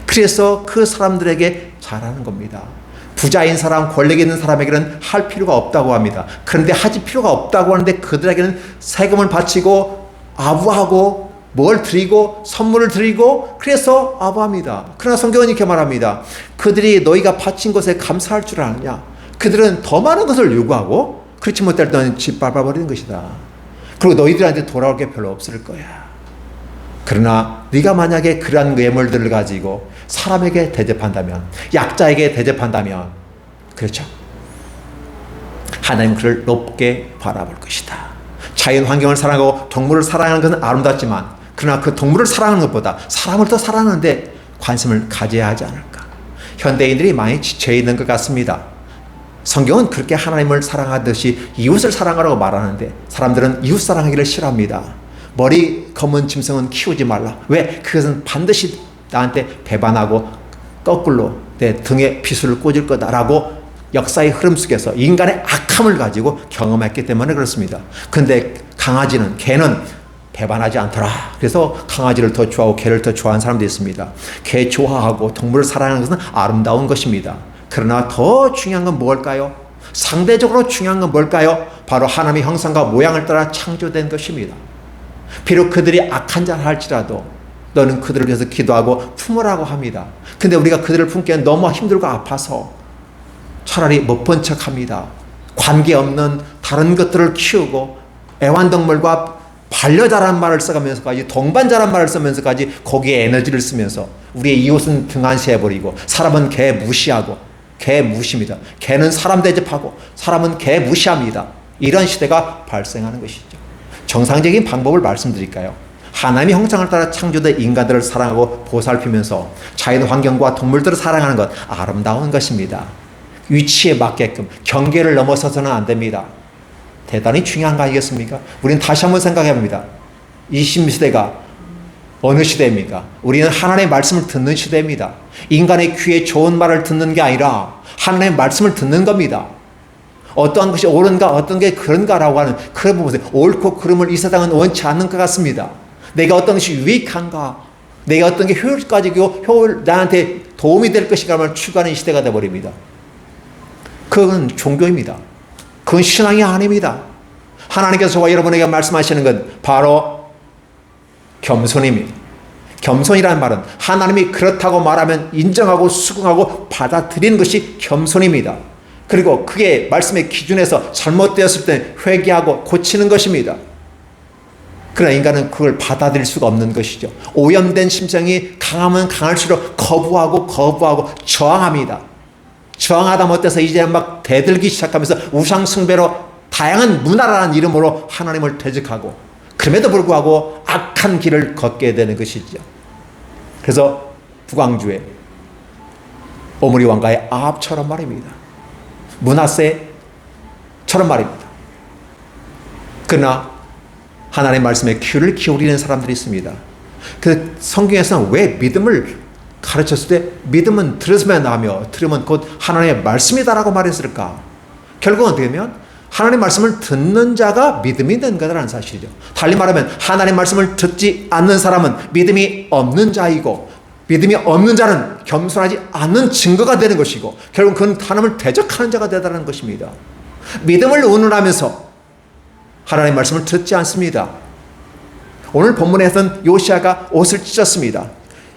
그래서 그 사람들에게 잘하는 겁니다. 부자인 사람, 권력 있는 사람에게는 할 필요가 없다고 합니다. 그런데 하지 필요가 없다고 하는데 그들에게는 세금을 바치고 아부하고 뭘 드리고 선물을 드리고 그래서 아부합니다. 그러나 성경은 이렇게 말합니다. 그들이 너희가 바친 것에 감사할 줄 아느냐? 그들은 더 많은 것을 요구하고 그렇지 못할 때는 짓밟아버리는 것이다. 그리고 너희들한테 돌아올 게 별로 없을 거야. 그러나 네가 만약에 그러한 예물들을 가지고 사람에게 대접한다면, 약자에게 대접한다면, 그렇죠, 하나님은 그를 높게 바라볼 것이다. 자연 환경을 사랑하고 동물을 사랑하는 것은 아름답지만 그러나 그 동물을 사랑하는 것보다 사람을 더 사랑하는데 관심을 가져야 하지 않을까. 현대인들이 많이 지쳐있는 것 같습니다. 성경은 그렇게 하나님을 사랑하듯이 이웃을 사랑하라고 말하는데 사람들은 이웃 사랑하기를 싫어합니다. 머리 검은 짐승은 키우지 말라. 왜? 그것은 반드시 나한테 배반하고 거꾸로 내 등에 비수를 꽂을 거다라고 역사의 흐름 속에서 인간의 악함을 가지고 경험했기 때문에 그렇습니다. 근데 강아지는, 개는 배반하지 않더라. 그래서 강아지를 더 좋아하고 개를 더 좋아하는 사람도 있습니다. 개 좋아하고 동물을 사랑하는 것은 아름다운 것입니다. 그러나 더 중요한 건 뭘까요? 상대적으로 중요한 건 뭘까요? 바로 하나님의 형상과 모양을 따라 창조된 것입니다. 비록 그들이 악한 자라 할지라도 너는 그들을 위해서 기도하고 품으라고 합니다. 근데 우리가 그들을 품기엔 너무 힘들고 아파서 차라리 못 본 척합니다. 관계없는 다른 것들을 키우고 애완동물과 반려자란 말을 써가면서까지, 동반자란 말을 쓰면서까지 거기에 에너지를 쓰면서 우리의 이웃은 등한시해버리고 사람은 개 무시하고, 개 무시입니다. 개는 사람 대접하고 사람은 개 무시합니다. 이런 시대가 발생하는 것이죠. 정상적인 방법을 말씀드릴까요? 하나님의 형상을 따라 창조된 인간들을 사랑하고 보살피면서 자연 환경과 동물들을 사랑하는 것 아름다운 것입니다. 위치에 맞게끔 경계를 넘어서서는 안 됩니다. 대단히 중요한 거 아니겠습니까? 우리는 다시 한번 생각해 봅니다. 이 시대가 어느 시대입니까? 우리는 하나님의 말씀을 듣는 시대입니다. 인간의 귀에 좋은 말을 듣는 게 아니라 하나님의 말씀을 듣는 겁니다. 어떠한 것이 옳은가, 어떤 게 그런가라고 하는 그런 부분에서 옳고 그름을 이 세상은 원치 않는 것 같습니다. 내가 어떤 것이 유익한가, 내가 어떤 게 효율까지고 나한테 도움이 될 것인가를 추구하는 시대가 되어버립니다. 그건 종교입니다. 그건 신앙이 아닙니다. 하나님께서 저와 여러분에게 말씀하시는 건 바로 겸손입니다. 겸손이라는 말은 하나님이 그렇다고 말하면 인정하고 수긍하고 받아들이는 것이 겸손입니다. 그리고 그게 말씀의 기준에서 잘못되었을 때 회개하고 고치는 것입니다. 그러나 인간은 그걸 받아들일 수가 없는 것이죠. 오염된 심정이 강하면 강할수록 거부하고 저항합니다. 저항하다 못해서 이제 막 대들기 시작하면서 우상 숭배로 다양한 문화라는 이름으로 하나님을 퇴직하고 그럼에도 불구하고 악한 길을 걷게 되는 것이죠. 그래서 북왕주의 오므리 왕가의 아합처럼 말입니다. 므낫세처럼 말입니다. 그러나 하나님의 말씀에 귀를 기울이는 사람들이 있습니다. 그 성경에서는 왜 믿음을 가르쳤을 때 믿음은 들으면 나며 들으면 곧 하나님의 말씀이다라고 말했을까? 결국은 어떻게 되면 하나님의 말씀을 듣는 자가 믿음이 있는 거라는 사실이죠. 달리 말하면 하나님의 말씀을 듣지 않는 사람은 믿음이 없는 자이고 믿음이 없는 자는 겸손하지 않는 증거가 되는 것이고 결국 그는 하나님을 대적하는 자가 되다는 것입니다. 믿음을 운운하면서 하나님의 말씀을 듣지 않습니다. 오늘 본문에서는 요시아가 옷을 찢었습니다.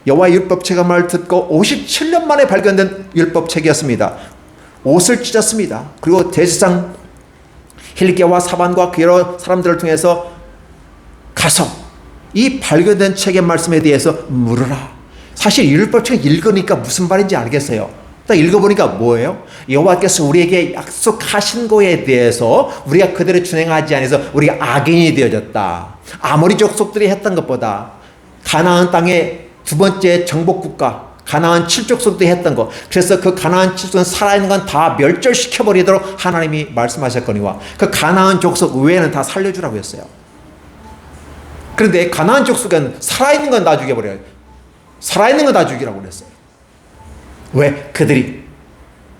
여호와의 율법책의 말을 듣고 57년 만에 발견된 율법책이었습니다. 옷을 찢었습니다. 그리고 대제사장 hilki야와 사반과 그 여러 사람들을 통해서 가서 이 발견된 책의 말씀에 대해서 물으라. 사실 율법책 읽으니까 무슨 말인지 알겠어요. 딱 읽어보니까 뭐예요? 여호와께서 우리에게 약속하신 거에 대해서 우리가 그대로 준행하지 않아서 우리가 악인이 되어졌다. 아모리 족속들이 했던 것보다 가나안 땅의 두 번째 정복국가 가나안 7족속도 했던 거. 그래서 그 가나안 7족속은 살아있는 건 다 멸절시켜버리도록 하나님이 말씀하셨거니와 그 가나안 족속 외에는 다 살려주라고 했어요. 그런데 가나안 족속은 살아있는 건 다 죽여버려요. 살아있는 건 다 죽이라고 그랬어요. 왜? 그들이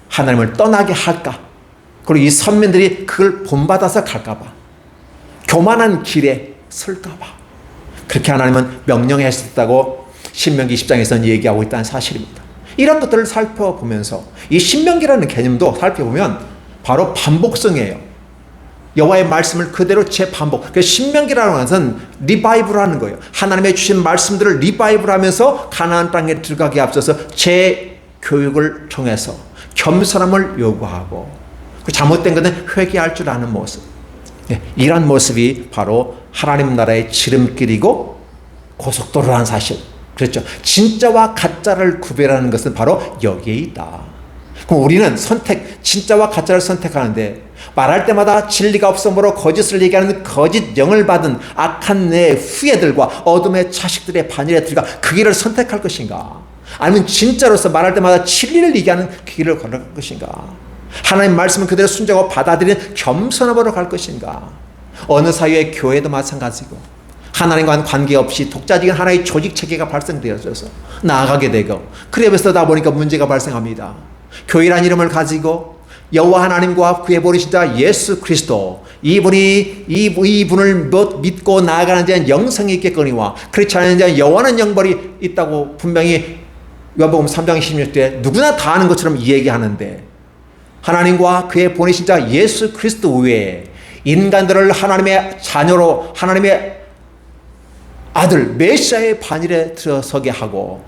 하나님을 떠나게 할까? 그리고 이 선민들이 그걸 본받아서 갈까봐, 교만한 길에 설까봐, 그렇게 하나님은 명령하셨다고 신명기 10장에서는 얘기하고 있다는 사실입니다. 이런 것들을 살펴보면서 이 신명기라는 개념도 살펴보면 바로 반복성이에요. 여호와의 말씀을 그대로 재반복. 그래서 신명기라는 것은 리바이브라는 거예요. 하나님의 주신 말씀들을 리바이브하면서 가나안 땅에 들어가기 앞서서 재교육을 통해서 겸손함을 요구하고 잘못된 것은 회개할 줄 아는 모습. 이런 모습이 바로 하나님 나라의 지름길이고 고속도로라는 사실. 그렇죠. 진짜와 가짜를 구별하는 것은 바로 여기에 있다. 그럼 우리는 진짜와 가짜를 선택하는데 말할 때마다 진리가 없으므로 거짓을 얘기하는 거짓 영을 받은 악한 내 후예들과 어둠의 자식들의 반열에 들어가 그 길을 선택할 것인가? 아니면 진짜로서 말할 때마다 진리를 얘기하는 그 길을 걸어갈 것인가? 하나님 말씀을 그대로 순종하고 받아들이는 겸손함으로 갈 것인가? 어느 사회의 교회도 마찬가지고 하나님과는 관계없이 독자적인 하나의 조직 체계가 발생되어져서 나아가게 되고 그래서 보니까 문제가 발생합니다. 교회란 이름을 가지고 여호와 하나님과 그의 보내신 자 예수 그리스도 이분을 믿고 나아가는 자는 영생이 있겠거니와 그렇지 않은 자는 영원한 영벌이 있다고 분명히 요한복음 3장 16절에 누구나 다 아는 것처럼 얘기하는데, 하나님과 그의 보내신 자 예수 그리스도 외에 인간들을 하나님의 자녀로 하나님의 아들 메시아의 반열에 들어서게 하고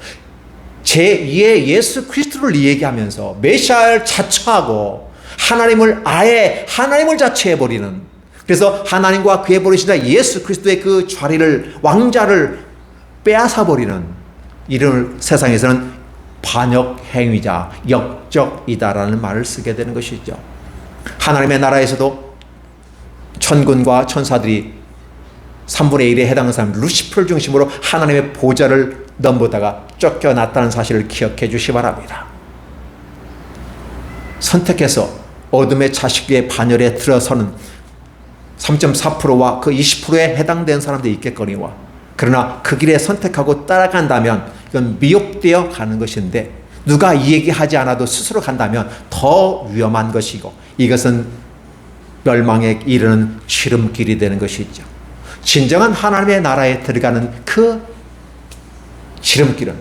제2의 예수 그리스도를 얘기하면서 메시아를 자처하고 하나님을 자처해버리는, 그래서 하나님과 그의 보내신 자 예수 그리스도의 그 자리를, 왕자를 빼앗아버리는 이런 세상에서는 반역 행위자, 역적이다라는 말을 쓰게 되는 것이죠. 하나님의 나라에서도 천군과 천사들이 3분의 1에 해당하는 사람 루시퍼를 중심으로 하나님의 보좌를 넘보다가 쫓겨났다는 사실을 기억해 주시기 바랍니다. 선택해서 어둠의 자식의 반열에 들어서는 3.4%와 그 20%에 해당된 사람들이 있겠거니와, 그러나 그 길에 선택하고 따라간다면 이건 미혹되어 가는 것인데, 누가 이 얘기하지 않아도 스스로 간다면 더 위험한 것이고, 이것은 멸망에 이르는 지름길이 되는 것이죠. 진정한 하나님의 나라에 들어가는 그 지름길은,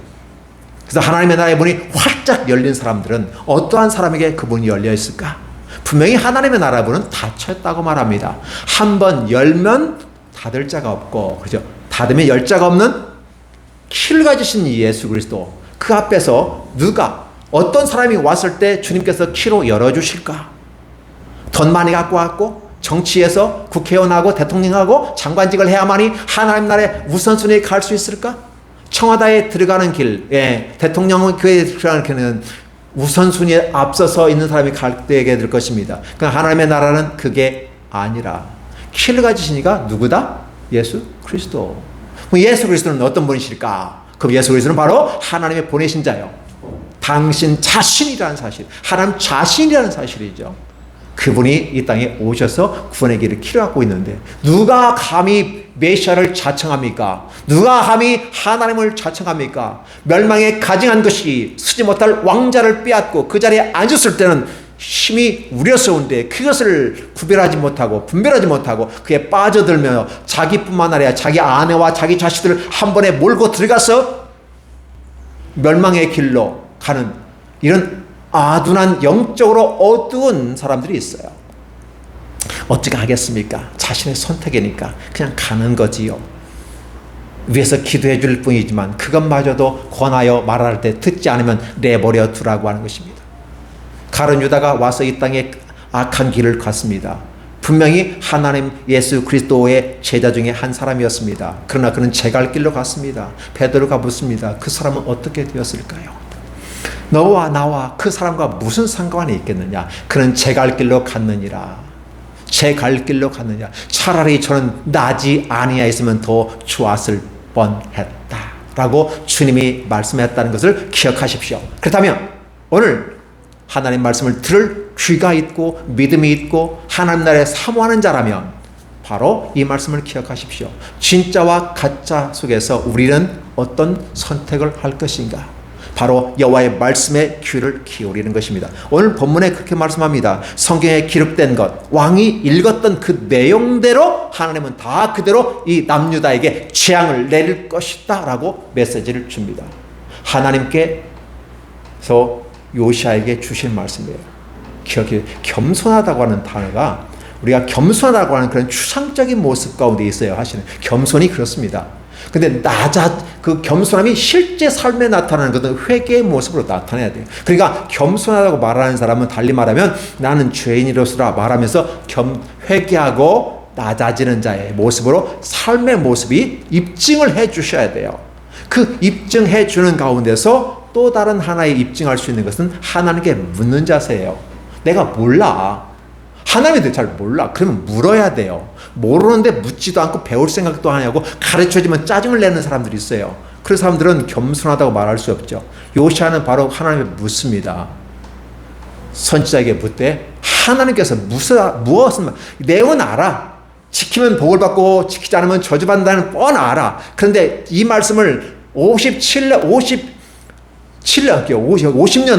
그래서 하나님의 나라의 문이 활짝 열린 사람들은 어떠한 사람에게 그 문이 열려 있을까? 분명히 하나님의 나라 문은 닫혔다고 말합니다. 한번 열면 닫을 자가 없고, 그죠? 닫으면 열 자가 없는 키를 가지신 예수 그리스도, 그 앞에서 어떤 사람이 왔을 때 주님께서 키로 열어주실까? 돈 많이 갖고 왔고 정치에서 국회의원하고 대통령하고 장관직을 해야만이 하나님 나라의 우선순위에 갈 수 있을까? 청와대에 들어가는 길, 대통령 교회에 들어가는 길은 우선순위에 앞서서 있는 사람이 되게 될 것입니다. 그러니까 하나님의 나라는 그게 아니라 키를 가지시니까 누구다? 예수 그리스도. 예수 그리스도는 어떤 분이실까? 그럼 예수 그리스도는 바로 하나님의 보내신 자요, 당신 자신이라는 사실, 하나님 자신이라는 사실이죠. 그분이 이 땅에 오셔서 구원의 길을 키워갖고 있는데, 누가 감히 메시아를 자청합니까? 누가 감히 하나님을 자청합니까? 멸망에 가증한 것이 쓰지 못할 왕자를 빼앗고 그 자리에 앉았을 때는 힘이 우려스러운데 그것을 구별하지 못하고 분별하지 못하고 그에 빠져들며 자기뿐만 아니라 자기 아내와 자기 자식들을 한 번에 몰고 들어가서 멸망의 길로 가는 이런 아둔한, 영적으로 어두운 사람들이 있어요. 어떻게 하겠습니까? 자신의 선택이니까 그냥 가는 거지요. 위에서 기도해 줄 뿐이지만 그것마저도 권하여 말할 때 듣지 않으면 내버려 두라고 하는 것입니다. 가룟 유다가 와서 이 땅에 악한 길을 갔습니다. 분명히 하나님 예수 그리스도의 제자 중에 한 사람이었습니다. 그러나 그는 제갈 길로 갔습니다. 베드로가 묻습니다. 그 사람은 어떻게 되었을까요? 너와 나와 그 사람과 무슨 상관이 있겠느냐? 그는 제 갈 길로 갔느니라. 제 갈 길로 갔느냐. 차라리 저는 나지 아니하였으면 더 좋았을 뻔했다. 라고 주님이 말씀했다는 것을 기억하십시오. 그렇다면 오늘 하나님 말씀을 들을 귀가 있고 믿음이 있고 하나님 나라에 사모하는 자라면 바로 이 말씀을 기억하십시오. 진짜와 가짜 속에서 우리는 어떤 선택을 할 것인가? 바로 여호와의 말씀에 귀를 기울이는 것입니다. 오늘 본문에 그렇게 말씀합니다. 성경에 기록된 것, 왕이 읽었던 그 내용대로 하나님은 다 그대로 이 남유다에게 재앙을 내릴 것이다 라고 메시지를 줍니다. 하나님께서 요시아에게 주신 말씀이에요. 기억해, 겸손하다고 하는 단어가 우리가 겸손하다고 하는 그런 추상적인 모습 가운데 있어요. 하시는 겸손이 그렇습니다. 근데 그 겸손함이 실제 삶에 나타나는 것은 회개의 모습으로 나타나야 돼요. 그러니까 겸손하다고 말하는 사람은 달리 말하면 나는 죄인이로서라 말하면서 회개하고 낮아지는 자의 모습으로 삶의 모습이 입증을 해 주셔야 돼요. 그 입증해 주는 가운데서 또 다른 하나의 입증할 수 있는 것은 하나님께 묻는 자세예요. 내가 몰라. 하나님에 대해 잘 몰라. 그러면 물어야 돼요. 모르는데 묻지도 않고 배울 생각도 안 하고 가르쳐주면 짜증을 내는 사람들이 있어요. 그런 사람들은 겸손하다고 말할 수 없죠. 요시아는 바로 하나님께 묻습니다. 선지자에게 묻되 하나님께서 무엇은 내용은 알아. 지키면 복을 받고 지키지 않으면 저주받는다는 뻔 알아. 그런데 이 말씀을 50년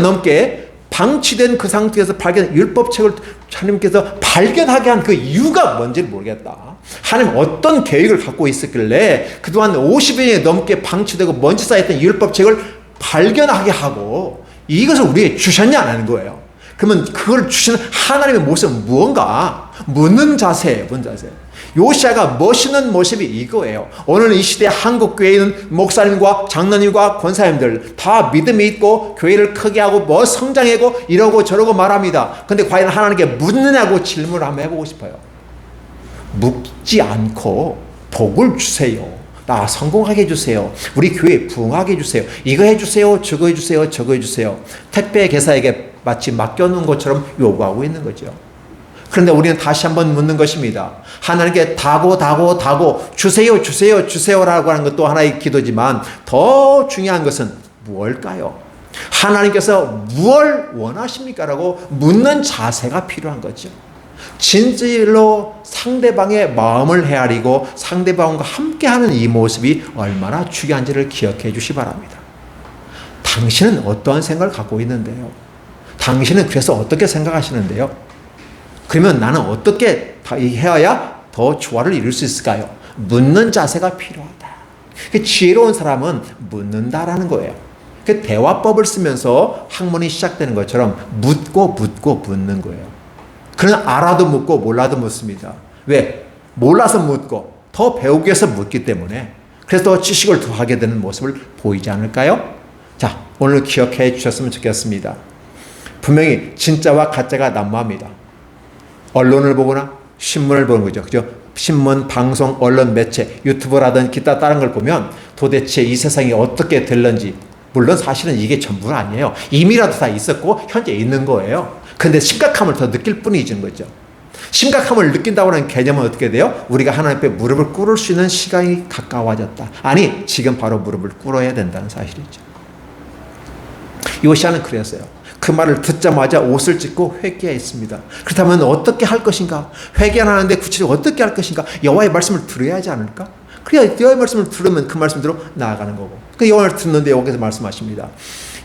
넘게 방치된 그 상태에서 율법책을 하나님께서 발견하게 한 그 이유가 뭔지를 모르겠다. 하나님 어떤 계획을 갖고 있었길래 그동안 50년이 넘게 방치되고 먼지 쌓였던 율법책을 발견하게 하고 이것을 우리에게 주셨냐는 거예요. 그러면 그걸 주시는 하나님의 모습은 무언가? 묻는 자세예요. 묻는 자세. 요시아가 멋있는 모습이 이거예요. 오늘 이 시대 한국 교회에 있는 목사님과 장로님과 권사님들 다 믿음이 있고 교회를 크게 하고 성장하고 이러고 저러고 말합니다. 근데 과연 하나님께 묻느냐고 질문을 한번 해보고 싶어요. 묻지 않고 복을 주세요. 나 성공하게 해주세요. 우리 교회 부흥하게 해주세요. 이거 해주세요. 저거 해주세요. 저거 해주세요. 택배 개사에게 마치 맡겨놓은 것처럼 요구하고 있는 거죠. 그런데 우리는 다시 한번 묻는 것입니다. 하나님께 다고 주세요라고 하는 것도 하나의 기도지만 더 중요한 것은 무엇일까요? 하나님께서 무엇을 원하십니까? 라고 묻는 자세가 필요한 거죠. 진실로 상대방의 마음을 헤아리고 상대방과 함께하는 이 모습이 얼마나 중요한지를 기억해 주시기 바랍니다. 당신은 어떠한 생각을 갖고 있는데요? 당신은 그래서 어떻게 생각하시는데요? 그러면 나는 어떻게 해야 더 조화를 이룰 수 있을까요? 묻는 자세가 필요하다. 지혜로운 사람은 묻는다라는 거예요. 대화법을 쓰면서 학문이 시작되는 것처럼 묻고 묻는 거예요. 그는 알아도 묻고 몰라도 묻습니다. 왜? 몰라서 묻고 더 배우기 위해서 묻기 때문에 그래서 더 지식을 더하게 되는 모습을 보이지 않을까요? 자, 오늘 기억해 주셨으면 좋겠습니다. 분명히 진짜와 가짜가 난무합니다. 언론을 보거나 신문을 보는 거죠. 그죠? 신문, 방송, 언론, 매체, 유튜브라든 기타 다른 걸 보면 도대체 이 세상이 어떻게 될런지 물론 사실은 이게 전부는 아니에요. 이미라도 다 있었고 현재 있는 거예요. 그런데 심각함을 더 느낄 뿐이지 거죠. 심각함을 느낀다고 하는 개념은 어떻게 돼요? 우리가 하나님 앞에 무릎을 꿇을 수 있는 시간이 가까워졌다. 아니, 지금 바로 무릎을 꿇어야 된다는 사실이죠. 요시아는 그랬어요. 그 말을 듣자마자 옷을 찢고 회개했습니다. 그렇다면 어떻게 할 것인가? 회개하는데 구체적으로 어떻게 할 것인가? 여호와의 말씀을 들어야 하지 않을까? 그래야 여호와의 말씀을 들으면 그 말씀대로 나아가는 거고. 그 여호와를 듣는데 여기서 말씀하십니다.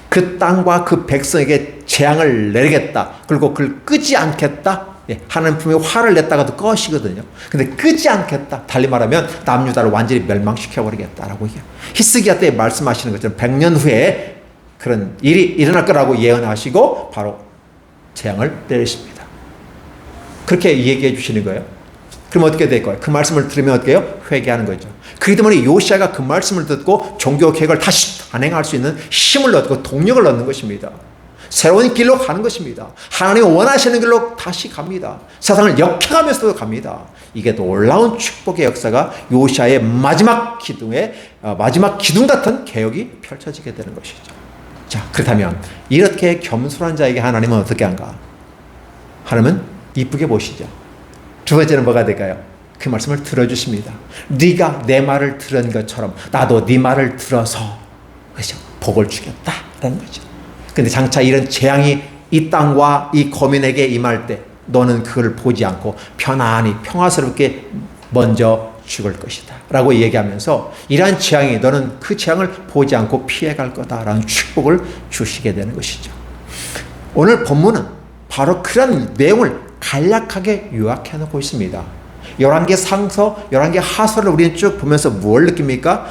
그 땅과 그 백성에게 재앙을 내리겠다. 그리고 그걸 끄지 않겠다. 하나님 품에 화를 냈다가도 꺼시거든요. 근데 끄지 않겠다. 달리 말하면 남유다를 완전히 멸망시켜버리겠다라고 얘기해요. 히스기야 때 말씀하시는 것처럼 100년 후에 그런 일이 일어날 거라고 예언하시고 바로 재앙을 내리십니다. 그렇게 얘기해 주시는 거예요. 그럼 어떻게 될 거예요? 그 말씀을 들으면 어떻게 해요? 회개하는 거죠. 그렇기 때문에 요시아가 그 말씀을 듣고 종교 계획을 다시 단행할 수 있는 힘을 얻고 동력을 얻는 것입니다. 새로운 길로 가는 것입니다. 하나님이 원하시는 길로 다시 갑니다. 세상을 역행하면서도 갑니다. 이게 놀라운 축복의 역사가 요시아의 마지막 기둥 같은 개혁이 펼쳐지게 되는 것이죠. 자, 그렇다면 이렇게 겸손한 자에게 하나님은 어떻게 한가? 하나님은 이쁘게 보시죠. 두 번째는 뭐가 될까요? 그 말씀을 들어주십니다. 네가 내 말을 들은 것처럼 나도 네 말을 들어서 그렇죠? 복을 주겠다라는 거죠. 근데 장차 이런 재앙이 이 땅과 이 거민에게 임할 때 너는 그걸 보지 않고 편안히 평화스럽게 먼저 죽을 것이다 라고 얘기하면서 이러한 재앙이 너는 그 재앙을 보지 않고 피해갈 거다라는 축복을 주시게 되는 것이죠. 오늘 본문은 바로 그런 내용을 간략하게 요약해 놓고 있습니다. 11개 상서, 11개 하서를 우리는 쭉 보면서 뭘 느낍니까?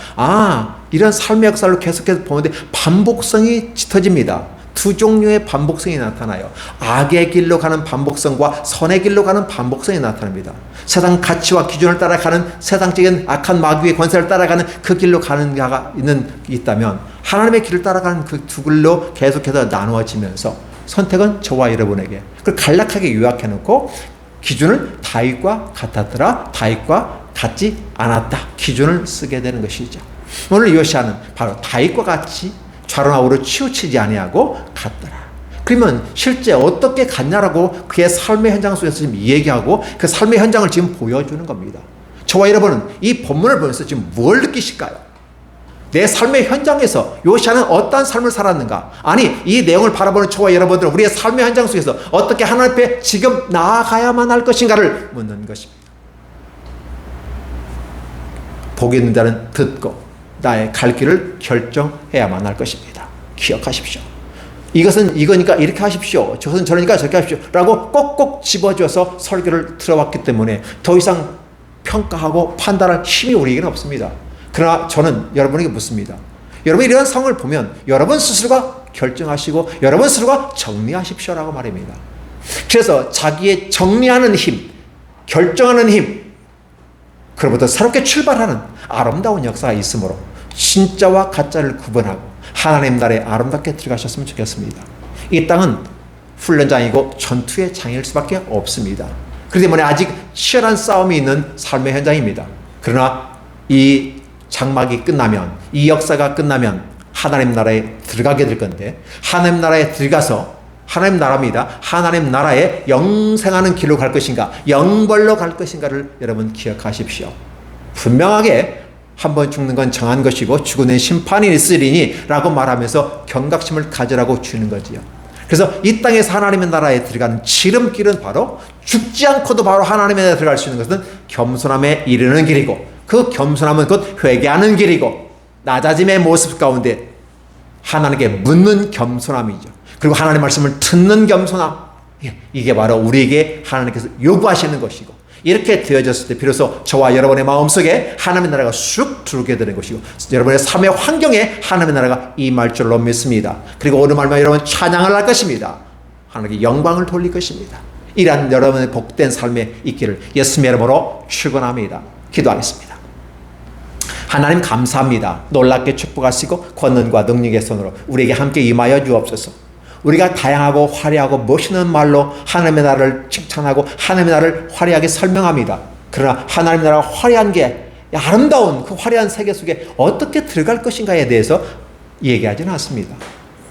이런 삶의 역사를 계속해서 보는데 반복성이 짙어집니다. 두 종류의 반복성이 나타나요. 악의 길로 가는 반복성과 선의 길로 가는 반복성이 나타납니다. 세상 가치와 기준을 따라가는 세상적인 악한 마귀의 권세를 따라가는 그 길로 가는 자가 있다면 하나님의 길을 따라가는 그 두 길로 계속해서 나누어지면서 선택은 저와 여러분에게 그걸 간략하게 요약해놓고 기준을 다윗과 같았더라, 다윗과 같지 않았다 기준을 쓰게 되는 것이죠. 오늘 요시아는 바로 다윗과 같이 좌로나 우로 치우치지 아니하고 갔더라. 그러면 실제 어떻게 갔냐라고 그의 삶의 현장 속에서 지금 얘기하고 그 삶의 현장을 지금 보여주는 겁니다. 저와 여러분은 이 본문을 보면서 지금 뭘 느끼실까요? 내 삶의 현장에서 요시아는 어떠한 삶을 살았는가? 아니, 이 내용을 바라보는 저와 여러분들은 우리의 삶의 현장 속에서 어떻게 하나님 앞에 지금 나아가야만 할 것인가를 묻는 것입니다. 복이 있는 자는 듣고 나의 갈 길을 결정해야만 할 것입니다. 기억하십시오. 이것은 이거니까 이렇게 하십시오. 저것은 저러니까 저렇게 하십시오. 라고 꼭꼭 집어줘서 설교를 들어왔기 때문에 더 이상 평가하고 판단할 힘이 우리에게는 없습니다. 그러나 저는 여러분에게 묻습니다. 여러분이 이런 상황을 보면 여러분 스스로가 결정하시고 여러분 스스로가 정리하십시오라고 말입니다. 그래서 자기의 정리하는 힘, 결정하는 힘, 그로부터 새롭게 출발하는 아름다운 역사가 있으므로 진짜와 가짜를 구분하고 하나님 나라에 아름답게 들어가셨으면 좋겠습니다. 이 땅은 훈련장이고 전투의 장일 수밖에 없습니다. 그렇기 때문에 아직 치열한 싸움이 있는 삶의 현장입니다. 그러나 이 장막이 끝나면, 이 역사가 끝나면 하나님 나라에 들어가게 될 건데, 하나님 나라에 들어가서 하나님 나라입니다. 하나님 나라에 영생하는 길로 갈 것인가, 영벌로 갈 것인가를 여러분 기억하십시오. 분명하게 한번 죽는 건 정한 것이고 죽은 후엔 심판이 있으리니 라고 말하면서 경각심을 가지라고 주는 거지요. 그래서 이 땅에서 하나님의 나라에 들어가는 지름길은 바로 죽지 않고도 바로 하나님의 나라에 들어갈 수 있는 것은 겸손함에 이르는 길이고, 그 겸손함은 곧 회개하는 길이고, 낮아짐의 모습 가운데 하나님께 묻는 겸손함이죠. 그리고 하나님의 말씀을 듣는 겸손함, 이게 바로 우리에게 하나님께서 요구하시는 것이고, 이렇게 되어졌을 때 비로소 저와 여러분의 마음속에 하나님의 나라가 쑥 들어오게 되는 것이고 여러분의 삶의 환경에 하나님의 나라가 임할 줄로 믿습니다. 그리고 오늘 말만 여러분 찬양을 할 것입니다. 하나님께 영광을 돌릴 것입니다. 이러한 여러분의 복된 삶에 있기를 예수님의 이름으로 축원합니다. 기도하겠습니다. 하나님 감사합니다. 놀랍게 축복하시고 권능과 능력의 손으로 우리에게 함께 임하여 주옵소서. 우리가 다양하고 화려하고 멋있는 말로 하나님의 나라를 칭찬하고 하나님의 나라를 화려하게 설명합니다. 그러나 하나님의 나라가 화려한 게 아름다운 그 화려한 세계 속에 어떻게 들어갈 것인가에 대해서 얘기하지는 않습니다.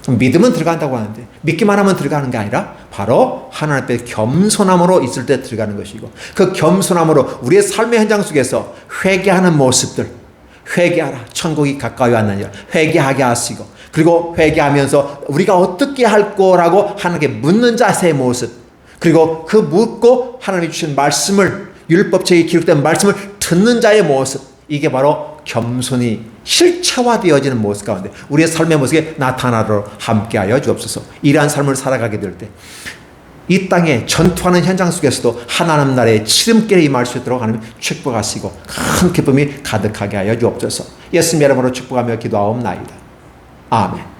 믿으면 들어간다고 하는데 믿기만 하면 들어가는 게 아니라 바로 하나님 앞에 겸손함으로 있을 때 들어가는 것이고, 그 겸손함으로 우리의 삶의 현장 속에서 회개하는 모습들, 회개하라 천국이 가까이 왔느니라 회개하게 하시고, 그리고 회개하면서 우리가 어떻게 할 거라고 하나님께 묻는 자세의 모습, 그리고 그 묻고 하나님이 주신 말씀을, 율법책에 기록된 말씀을 듣는 자의 모습, 이게 바로 겸손이 실체화되어지는 모습 가운데 우리의 삶의 모습에 나타나도록 함께하여 주옵소서. 이러한 삶을 살아가게 될 때 이 땅에 전투하는 현장 속에서도 하나님 나라의 지름길에 임할 수 있도록 하나님 축복하시고 큰 기쁨이 가득하게 하여 주옵소서. 예수님의 이름으로 축복하며 기도하옵나이다. 아멘.